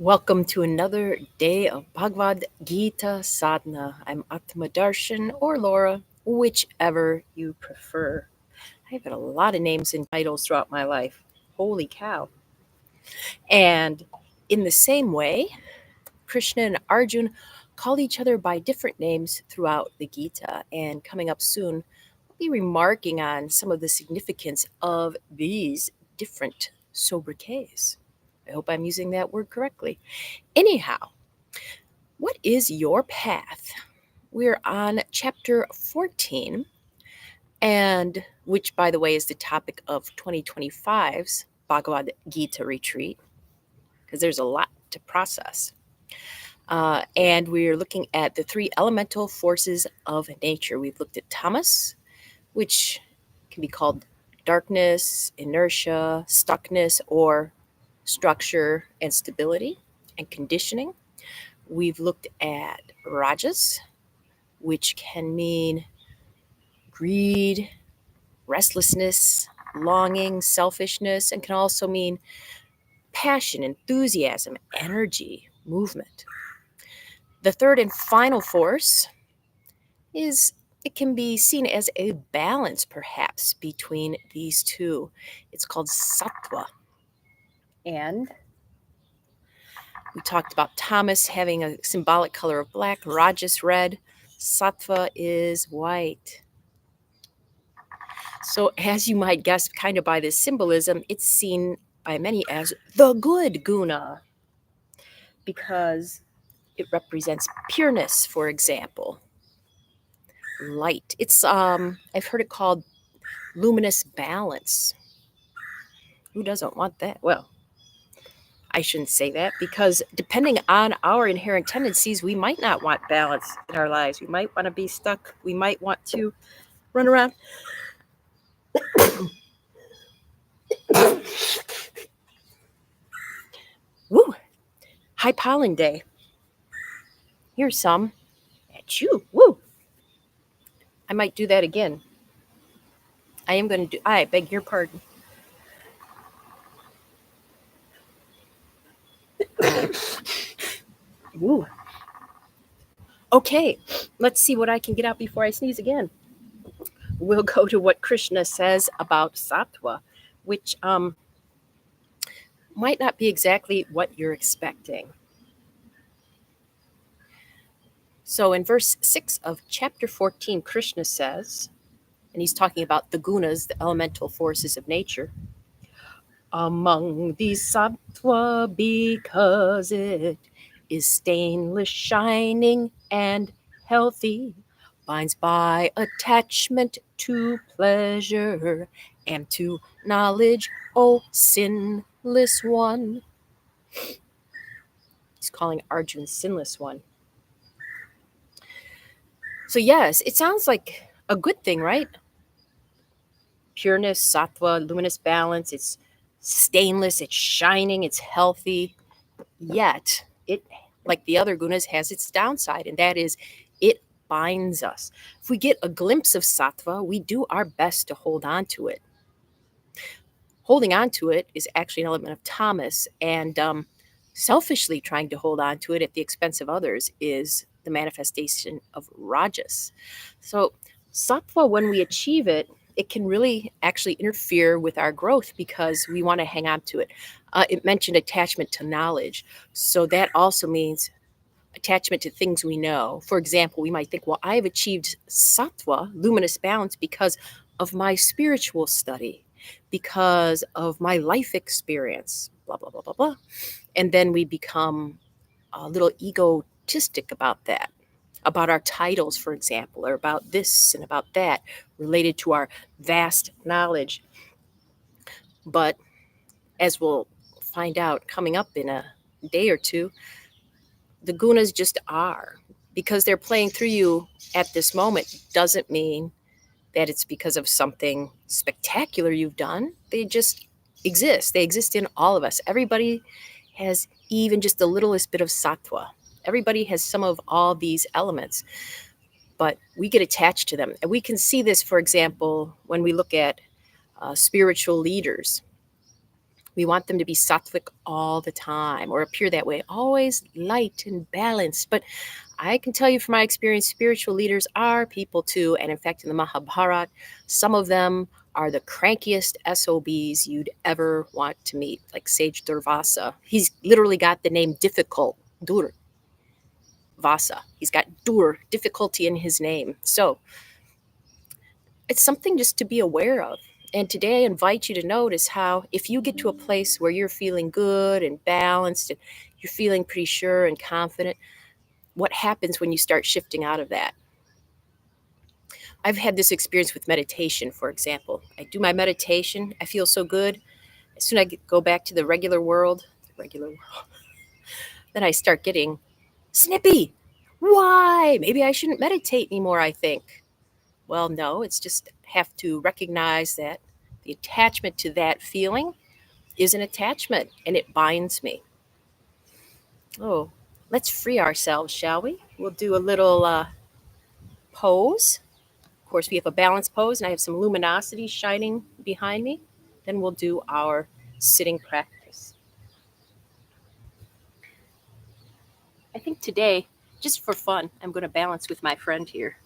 Welcome to another day of Bhagavad Gita Sadhana. I'm Atmadarshan or Laura, whichever you prefer. I've had a lot of names and titles throughout my life. Holy cow. And in the same way, Krishna and Arjun call each other by different names throughout the Gita. And coming up soon, we'll be remarking on some of the significance of these different sobriquets. I hope I'm using that word correctly. Anyhow, what is your path? We're on chapter 14, and which, by the way, is the topic of 2025's Bhagavad Gita retreat, because there's a lot to process. And we're looking at the three elemental forces of nature. We've looked at tamas, which can be called darkness, inertia, stuckness, or structure and stability and conditioning. We've looked at rajas, which can mean greed, restlessness, longing, selfishness, and can also mean passion, enthusiasm, energy, movement. The third and final force is it can be seen as a balance, perhaps, between these two. It's called sattva. And we talked about tamas having a symbolic color of black, rajas red, sattva is white. So, as you might guess, kind of by this symbolism, it's seen by many as the good guna because it represents pureness, for example, light. I've heard it called luminous balance. Who doesn't want that? Well, I shouldn't say that because depending on our inherent tendencies, we might not want balance in our lives. We might want to be stuck. We might want to run around. Woo! High pollen day. Here's some. At you. Woo! I might do that again. I beg your pardon. Woo. Okay, let's see what I can get out before I sneeze again. We'll go to what Krishna says about sattva, which might not be exactly what you're expecting. So in verse 6 of chapter 14, Krishna says, and he's talking about the gunas, the elemental forces of nature, among these sattva, because it is stainless, shining, and healthy, binds by attachment to pleasure and to knowledge, O sinless one. He's calling Arjun sinless one. So yes, it sounds like a good thing, right? Pureness, sattva, luminous balance, it's stainless, it's shining, it's healthy. Yet, it, like the other gunas, has its downside, and that is it binds us. If we get a glimpse of sattva, we do our best to hold on to it. Holding on to it is actually an element of tamas, and selfishly trying to hold on to it at the expense of others is the manifestation of rajas. So, sattva, when we achieve it, it can really actually interfere with our growth because we want to hang on to it. It mentioned attachment to knowledge. So that also means attachment to things we know. For example, we might think, well, I've achieved sattva, luminous balance, because of my spiritual study, because of my life experience, blah, blah, blah, blah, blah. And then we become a little egotistic about that, about our titles, for example, or about this and about that related to our vast knowledge. But as we'll find out coming up in a day or two, the gunas just are. Because they're playing through you at this moment doesn't mean that it's because of something spectacular you've done. They just exist. They exist in all of us. Everybody has even just the littlest bit of sattva. Everybody has some of all these elements, but we get attached to them. And we can see this, for example, when we look at spiritual leaders. We want them to be sattvic all the time or appear that way, always light and balanced. But I can tell you from my experience, spiritual leaders are people too. And in fact, in the Mahabharata, some of them are the crankiest SOBs you'd ever want to meet, like Sage Durvasa. He's literally got the name difficult, Durvasa. He's got difficulty in his name. So it's something just to be aware of. And today I invite you to notice how if you get to a place where you're feeling good and balanced and you're feeling pretty sure and confident, what happens when you start shifting out of that? I've had this experience with meditation, for example. I do my meditation, I feel so good. As soon as I go back to the regular world, then I start getting snippy. Why? Maybe I shouldn't meditate anymore, I think. Well, no, it's just have to recognize that the attachment to that feeling is an attachment and it binds me. Oh, let's free ourselves, shall we? We'll do a little pose. Of course, we have a balanced pose and I have some luminosity shining behind me. Then we'll do our sitting practice. I think today, just for fun, I'm going to balance with my friend here.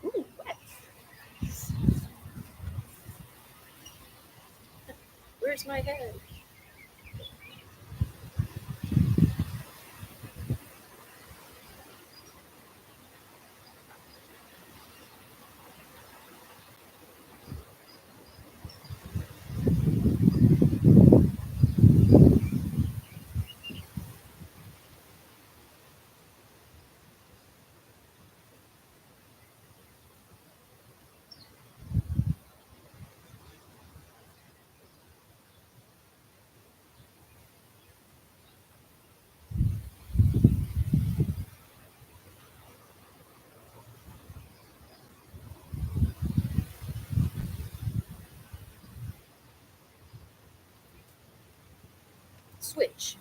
Ooh, what? Where's my head? Switch.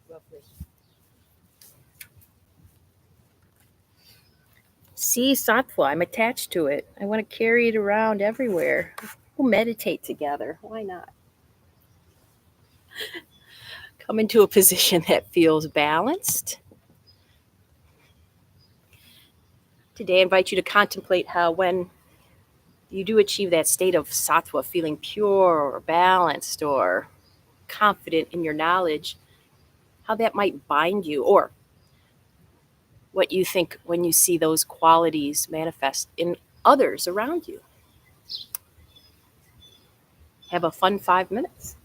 Lovely. See, Sattva, I'm attached to it. I want to carry it around everywhere. We'll meditate together. Why not? Come into a position that feels balanced. Today, I invite you to contemplate how when you do achieve that state of sattva, feeling pure or balanced or confident in your knowledge, how that might bind you, or what you think when you see those qualities manifest in others around you. Have a fun 5 minutes.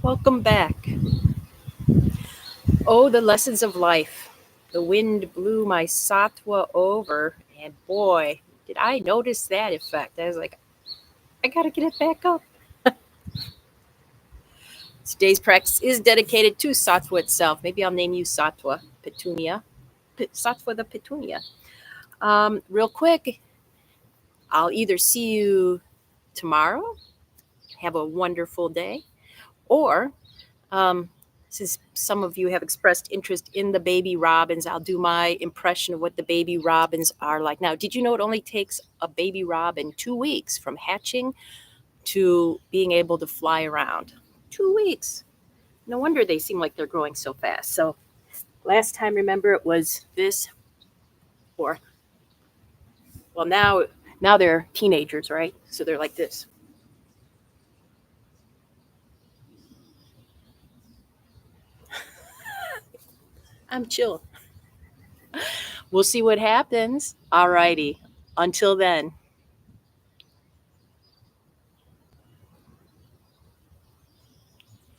Welcome back. Oh, the lessons of life. The wind blew my Sattva over, and boy, did I notice that effect. I was like, I gotta get it back up. Today's practice is dedicated to Sattva itself. Maybe I'll name you Sattva Petunia. Sattva the Petunia. Real quick, I'll either see you tomorrow, have a wonderful day, or Um, since some of you have expressed interest in the baby robins, I'll do my impression of what the baby robins are like. Now, did you know it only takes a baby robin 2 weeks from hatching to being able to fly around? 2 weeks. No wonder they seem like they're growing so fast. So last time, remember, it was this, or well, now they're teenagers, right? So they're like this. I'm chill. We'll see what happens. All righty. Until then.